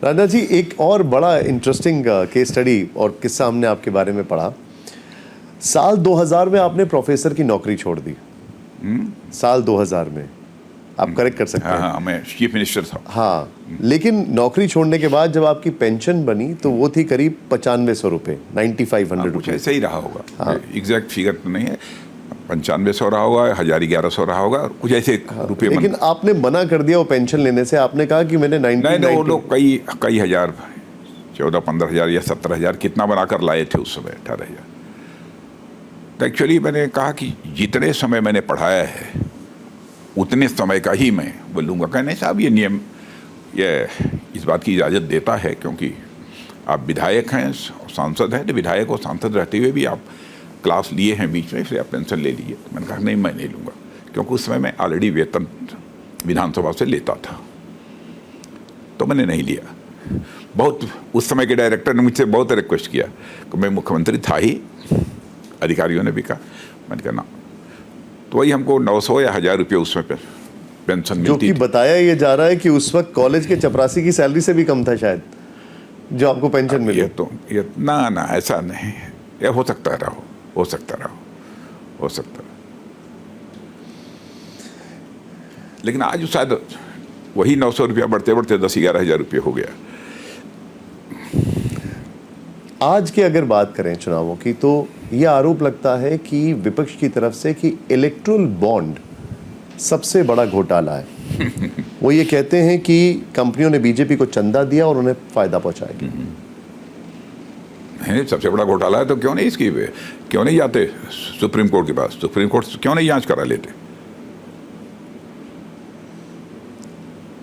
राजा जी, एक और बड़ा इंटरेस्टिंग केस स्टडी और किस्सा हमने आपके बारे में पढ़ा। साल 2000 में आपने प्रोफेसर की नौकरी छोड़ दी। साल 2000 में, आप करेक्ट कर सकते हैं। हाँ, मैं चीफ मिनिस्टर था। हाँ, लेकिन नौकरी छोड़ने के बाद जब आपकी पेंशन बनी तो वो थी करीब 9500 रुपये, 9500 कुछ रुपये। ऐसा ही रहा होगा, एग्जैक्ट फिगर तो नहीं है, 9500 रहा होगा, 1100 रहा होगा, कुछ ऐसे रुपये। लेकिन आपने मना कर दिया वो पेंशन लेने से। आपने कहा कि मैंने नहीं, वो लोग कई हजार, 14-15 हजार या 17 हजार कितना बनाकर लाए थे उस समय, 18 हजार। तो एक्चुअली मैंने कहा कि जितने समय मैंने पढ़ाया है उतने समय का ही मैं बोलूँगा। कहने साहब ये नियम ये इस बात की इजाज़त देता है, क्योंकि आप विधायक हैं, सांसद हैं, तो विधायक और सांसद रहते हुए भी आप क्लास लिए हैं बीच में, फिर आप पेंशन ले लीजिए। मैंने कहा नहीं, मैं नहीं लूँगा, क्योंकि उस समय मैं ऑलरेडी वेतन विधानसभा से लेता था, तो मैंने नहीं लिया। बहुत उस समय के डायरेक्टर ने मुझसे बहुत रिक्वेस्ट किया कि मैं मुख्यमंत्री था ही, अधिकारियों ने भी कहा। मैंने कहा ना, तो वही हमको 900 या 1000 रुपये उसमें पेंशन मिलती, जो कि बताया ये जा रहा है कि उस वक्त कॉलेज के चपरासी की सैलरी से भी कम था शायद, जो आपको पेंशन मिली। ये ना ऐसा नहीं, ये हो सकता रहा, हो सकता। लेकिन आज शायद वही 900 रुपया बढ़ते बढ़ते 10-11 हजार रुपये हो गया। आज की अगर बात करें चुनावों की, तो यह आरोप लगता है कि विपक्ष की तरफ से कि इलेक्टोरल बॉन्ड सबसे बड़ा घोटाला है। वो ये कहते हैं कि कंपनियों ने बीजेपी को चंदा दिया और उन्हें फायदा पहुंचाया। सबसे बड़ा घोटाला है तो क्यों नहीं जाते सुप्रीम कोर्ट के पास? सुप्रीम कोर्ट क्यों नहीं जांच करा लेते?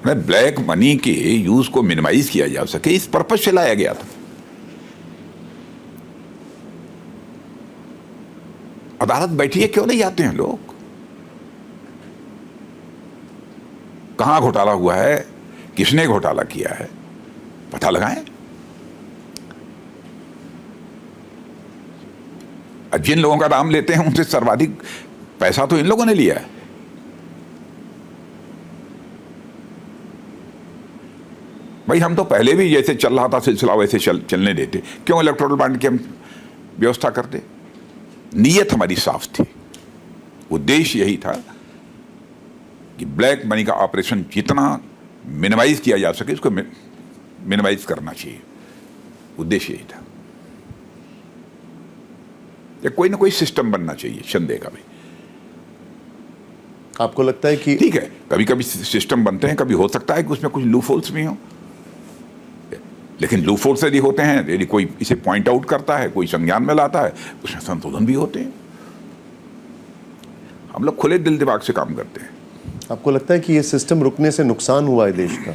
ब्लैक मनी के यूज को मिनिमाइज किया जा सके, इस पर्पज से लाया गया था। अदालत बैठी है, क्यों नहीं जाते हैं लोग? कहां घोटाला हुआ है, किसने घोटाला किया है, पता लगाएं। जिन लोगों का नाम लेते हैं उनसे सर्वाधिक पैसा तो इन लोगों ने लिया है। भाई, हम तो पहले भी जैसे चल रहा था सिलसिला वैसे चलने देते, क्यों इलेक्टोरल बॉन्ड की हम व्यवस्था करते? नीयत हमारी साफ थी, उद्देश्य यही था कि ब्लैक मनी का ऑपरेशन जितना मिनिमाइज किया जा सके उसको मिनिमाइज करना चाहिए। उद्देश्य यही था। या कोई ना कोई सिस्टम बनना चाहिए संदेह का भी। आपको लगता है कि ठीक है, कभी कभी सिस्टम बनते हैं, कभी हो सकता है कि उसमें कुछ लूप होल्स भी हो, लेकिन लूप होल्स यदि होते हैं, यदि कोई इसे पॉइंट आउट करता है, कोई संज्ञान में लाता है, उसमें संशोधन भी होते हैं। हम लोग खुले दिल दिमाग से काम करते हैं। आपको लगता है कि ये सिस्टम रुकने से नुकसान हुआ है देश का?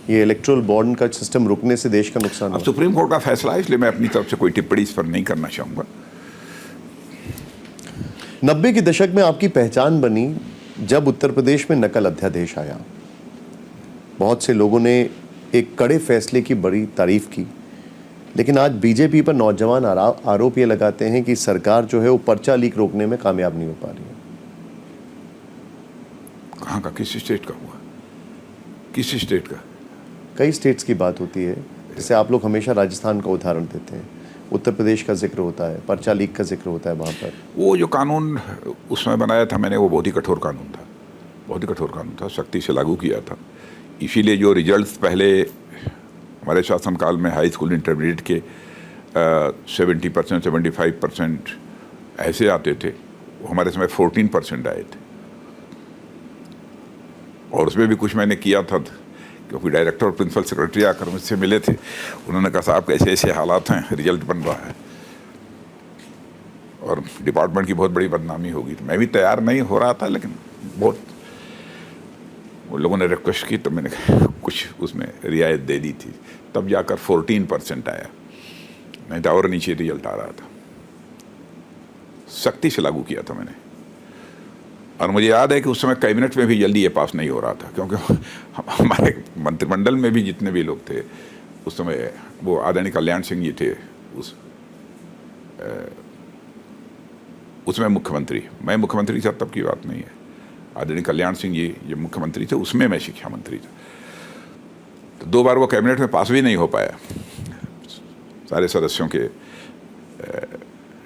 ये इलेक्टोरल बॉन्ड का सिस्टम रुकने से देश का नुकसान हुआ? सुप्रीम कोर्ट का फैसला है, इसलिए मैं अपनी तरफ से कोई टिप्पणी इस पर नहीं करना चाहूंगा। 90 के दशक में आपकी पहचान बनी जब उत्तर प्रदेश में नकल अध्यादेश आया। बहुत से लोगों ने एक कड़े फैसले की बड़ी तारीफ की, लेकिन आज बीजेपी पर नौजवान आरोप ये लगाते हैं कि सरकार जो है वो पर्चा लीक रोकने में कामयाब नहीं हो पा रही है। कहाँ का, किस स्टेट का हुआ? किस स्टेट का? कई स्टेट्स की बात होती है, जैसे आप लोग हमेशा राजस्थान का उदाहरण देते हैं, उत्तर प्रदेश का जिक्र होता है, पर्चा लीक का जिक्र होता है वहाँ पर। वो जो कानून उसमें बनाया था मैंने, वो बहुत ही कठोर कानून था, बहुत ही कठोर कानून था, सख्ती से लागू किया था। इसीलिए जो रिजल्ट्स पहले हमारे शासनकाल में हाई स्कूल इंटरमीडिएट के 70%, 75% ऐसे आते थे, वो हमारे समय 14% आए थे। और उसमें भी कुछ मैंने किया था, क्योंकि डायरेक्टर और प्रिंसिपल सेक्रेटरी आकर मुझसे मिले थे। उन्होंने कहा साहब कैसे ऐसे हालात हैं, रिजल्ट बन रहा है और डिपार्टमेंट की बहुत बड़ी बदनामी होगी। तो मैं भी तैयार नहीं हो रहा था, लेकिन बहुत वो लोगों ने रिक्वेस्ट की तो मैंने कुछ उसमें रियायत दे दी थी, तब जाकर 14% आया, नहीं तो और नीचे रिजल्ट आ रहा था। सख्ती से लागू किया था मैंने। और मुझे याद है कि उस समय कैबिनेट में भी जल्दी ये पास नहीं हो रहा था, क्योंकि हमारे मंत्रिमंडल में भी जितने भी लोग थे उस समय, वो आदरणीय कल्याण सिंह जी थे उसमें मुख्यमंत्री, मैं मुख्यमंत्री था तब की बात नहीं है, आदरणीय कल्याण सिंह जी ये मुख्यमंत्री थे, उसमें मैं शिक्षा मंत्री था। तो 2 बार वो कैबिनेट में पास भी नहीं हो पाया, सारे सदस्यों के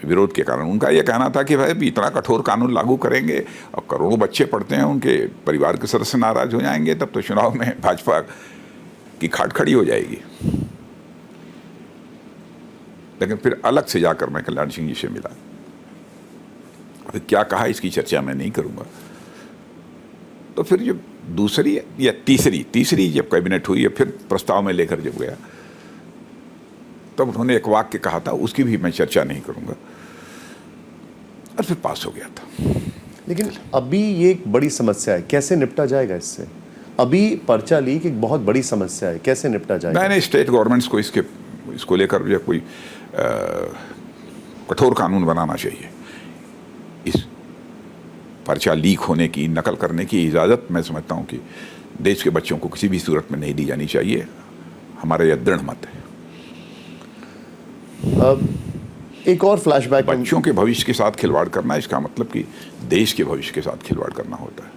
विरोध के कारण। उनका यह कहना था कि भाई इतना कठोर कानून लागू करेंगे और करोड़ों बच्चे पढ़ते हैं, उनके परिवार के सदस्य नाराज हो जाएंगे, तब तो चुनाव में भाजपा की खाट खड़ी हो जाएगी। लेकिन फिर अलग से जाकर मैं कल्याण सिंह जी से मिला। फिर क्या कहा इसकी चर्चा मैं नहीं करूंगा। तो फिर जब दूसरी या तीसरी जब कैबिनेट हुई, फिर प्रस्ताव में लेकर जब गया, तब उन्होंने एक वाक्य कहा था, उसकी भी मैं चर्चा नहीं करूंगा, और फिर पास हो गया था। लेकिन अभी ये एक बड़ी समस्या है, कैसे निपटा जाएगा इससे? अभी पर्चा लीक एक बहुत बड़ी समस्या है, कैसे निपटा जाएगा? मैंने स्टेट गवर्नमेंट्स को इसको लेकर जो कोई कठोर कानून बनाना चाहिए। इस पर्चा लीक होने की, नकल करने की इजाज़त मैं समझता हूँ कि देश के बच्चों को किसी भी सूरत में नहीं दी जानी चाहिए। हमारा यह दृढ़ मत है। एक और फ्लैशबैक, बच्चों के भविष्य के साथ खिलवाड़ करना, इसका मतलब कि देश के भविष्य के साथ खिलवाड़ करना होता है।